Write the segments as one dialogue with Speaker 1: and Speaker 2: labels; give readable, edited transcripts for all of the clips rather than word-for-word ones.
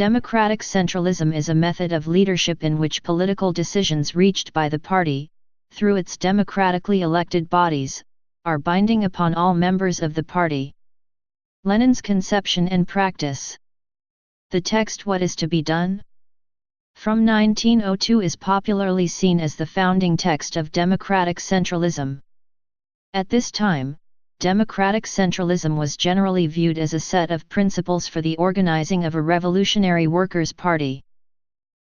Speaker 1: Democratic centralism is a method of leadership in which political decisions reached by the party, through its democratically elected bodies, are binding upon all members of the party. Lenin's conception and practice. The text "What is to be done?" from 1902 is popularly seen as the founding text of democratic centralism. At this time, democratic centralism was generally viewed as a set of principles for the organizing of a revolutionary workers' party.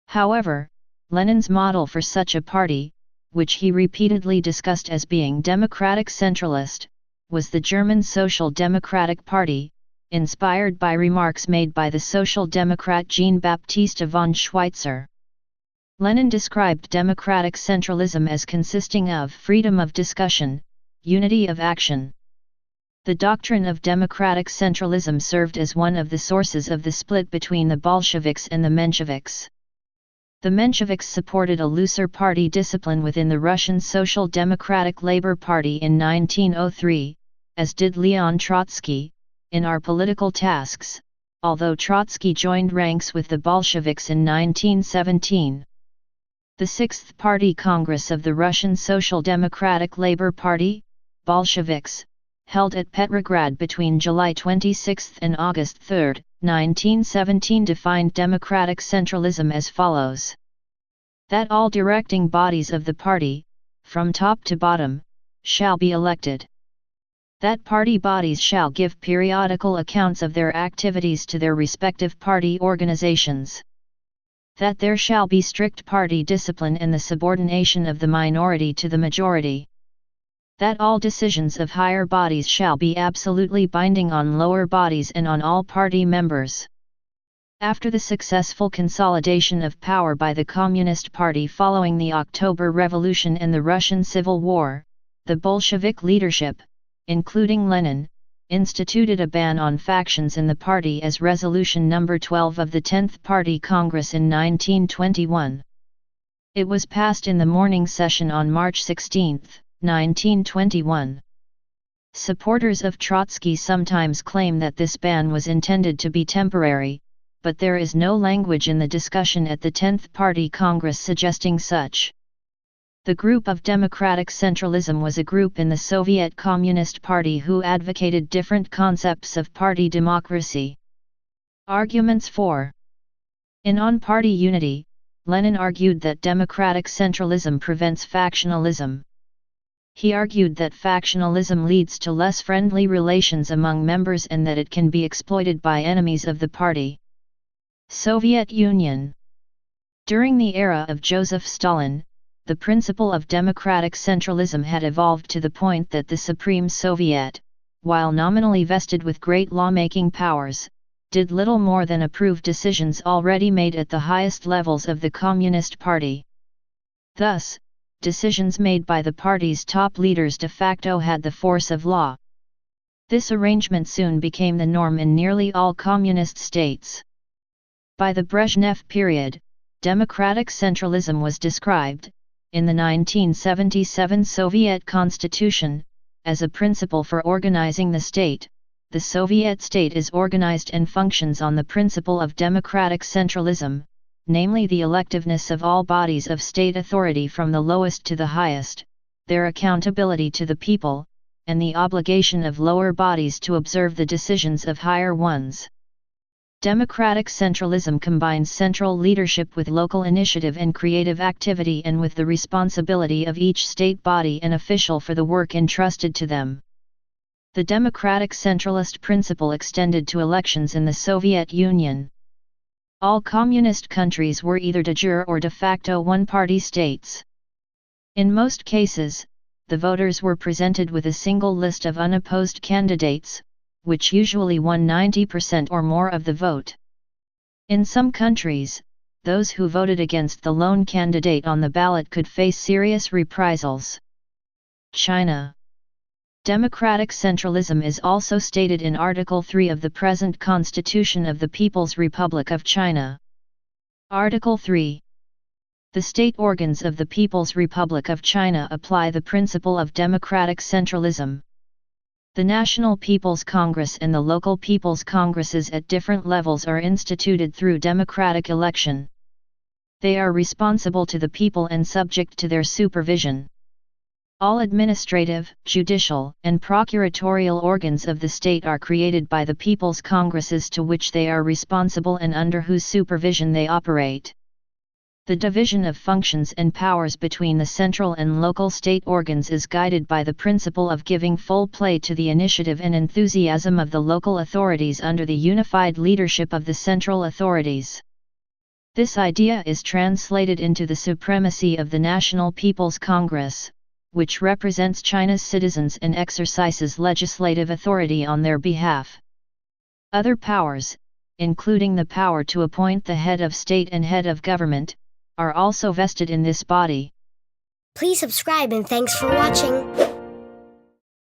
Speaker 1: However, Lenin's model for such a party, which he repeatedly discussed as being democratic centralist, was the German Social Democratic Party, inspired by remarks made by the Social Democrat Jean-Baptiste von Schweitzer. Lenin described democratic centralism as consisting of freedom of discussion, unity of action. The doctrine of democratic centralism served as one of the sources of the split between the Bolsheviks and the Mensheviks. The Mensheviks supported a looser party discipline within the Russian Social Democratic Labour Party in 1903, as did Leon Trotsky, in Our Political Tasks, although Trotsky joined ranks with the Bolsheviks in 1917. The Sixth Party Congress of the Russian Social Democratic Labour Party, Bolsheviks, held at Petrograd between July 26 and August 3, 1917 defined democratic centralism as follows: that all directing bodies of the party, from top to bottom, shall be elected. That party bodies shall give periodical accounts of their activities to their respective party organizations. That there shall be strict party discipline and the subordination of the minority to the majority. That all decisions of higher bodies shall be absolutely binding on lower bodies and on all party members. After the successful consolidation of power by the Communist Party following the October Revolution and the Russian Civil War, the Bolshevik leadership, including Lenin, instituted a ban on factions in the party as Resolution No. 12 of the 10th Party Congress in 1921. It was passed in the morning session on March 16, 1921. Supporters of Trotsky sometimes claim that this ban was intended to be temporary, but there is no language in the discussion at the 10th Party Congress suggesting such. The group of democratic centralism was a group in the Soviet Communist Party who advocated different concepts of party democracy. Arguments for in on-party unity, Lenin argued that democratic centralism prevents factionalism. He argued that factionalism leads to less friendly relations among members and that it can be exploited by enemies of the party. Soviet Union. During the era of Joseph Stalin, the principle of democratic centralism had evolved to the point that the Supreme Soviet, while nominally vested with great lawmaking powers, did little more than approve decisions already made at the highest levels of the Communist Party. Thus, decisions made by the party's top leaders de facto had the force of law. This arrangement soon became the norm in nearly all communist states. By the Brezhnev period, democratic centralism was described, in the 1977 Soviet Constitution, as a principle for organizing the state. The Soviet state is organized and functions on the principle of democratic centralism, namely the electiveness of all bodies of state authority from the lowest to the highest, their accountability to the people, and the obligation of lower bodies to observe the decisions of higher ones. Democratic centralism combines central leadership with local initiative and creative activity and with the responsibility of each state body and official for the work entrusted to them. The democratic centralist principle extended to elections in the Soviet Union. All communist countries were either de jure or de facto one-party states. In most cases, the voters were presented with a single list of unopposed candidates, which usually won 90% or more of the vote. In some countries, those who voted against the lone candidate on the ballot could face serious reprisals. China. Democratic centralism is also stated in Article 3 of the present Constitution of the People's Republic of China. Article 3. The state organs of the People's Republic of China apply the principle of democratic centralism. The National People's Congress and the local People's Congresses at different levels are instituted through democratic election. They are responsible to the people and subject to their supervision. All administrative, judicial, and procuratorial organs of the state are created by the People's Congresses to which they are responsible and under whose supervision they operate. The division of functions and powers between the central and local state organs is guided by the principle of giving full play to the initiative and enthusiasm of the local authorities under the unified leadership of the central authorities. This idea is translated into the supremacy of the National People's Congress, which represents China's citizens and exercises legislative authority on their behalf. Other powers, including the power to appoint the head of state and head of government, are also vested in this body.
Speaker 2: Please subscribe and thanks for watching.